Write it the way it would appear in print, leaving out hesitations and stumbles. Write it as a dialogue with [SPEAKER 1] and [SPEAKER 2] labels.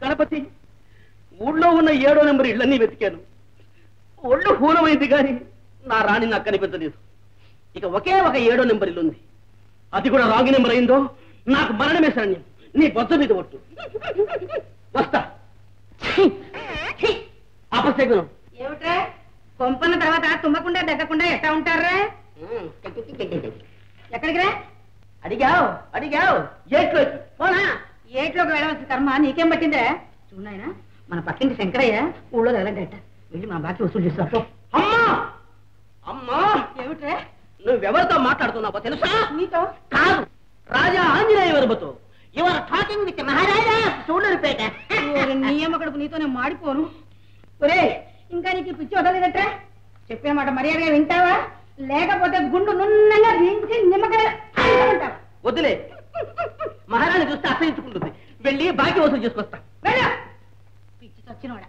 [SPEAKER 1] గణపతి ఊళ్ళో ఉన్న 7వ నెంబర్ ఇళ్ళన్నీ వెతికాను. ఒళ్ళు హూనమైంది కానీ నా రాణి నాకు కనిపించలేదు. ఇక ఒకే ఒక 7వ నెంబర్ ఇల్లు ఉంది. అది కూడా రాంగ్ నెంబర్ అయిందో నాకు మరణమే శరణ్యం. నీ బొజ్జ మీద ఒట్టు. వస్తా. అపశకునం.
[SPEAKER 2] ఏమిట్రా కొంపన్న తర్వాత తుమ్మకుండా దగ్గకుండా ఎట్టా ఉంటారా? ఎక్కడికి రా?
[SPEAKER 1] అడిగావు ఏట్లోకి పోనా?
[SPEAKER 2] ఏట్లోకి వెళ్ళవలసిన కర్మ నీకేం పట్టిందా? చూడాయన మన పక్కింటి శంకరయ్య ఊళ్ళో వెళ్ళగట్ట. వెళ్ళి మా బాకీ వసూలు చేస్తావు.
[SPEAKER 1] అమ్మా అమ్మా
[SPEAKER 2] ఏమిట్రా?
[SPEAKER 1] నువ్వెవరితో మాట్లాడుతున్నావో తెలుసా?
[SPEAKER 2] నీతో
[SPEAKER 1] కాదు, రాజా ఆంజనేయ వర్మతో. యువర్ టాకింగ్ విత్ మహారాజా సూళ్ళూరుపేట.
[SPEAKER 2] నియమకడుపు నీతో నేను మాడిపోను. ఒరే ఇంకా నీకు పిచ్చి వదలేదట్రా? చెప్పిన మాట మర్యాదగా వింటావా? లేకపోతే గుండు నున్నగా రించి నిమ్మకాయ అంటావా?
[SPEAKER 1] వద్దులే, మహారాణి చూస్తే అసహించుకుంటుంది. వెళ్ళి బాకీ వసూలు చేసుకొస్తా.
[SPEAKER 2] పిచ్చి చచ్చినోడా.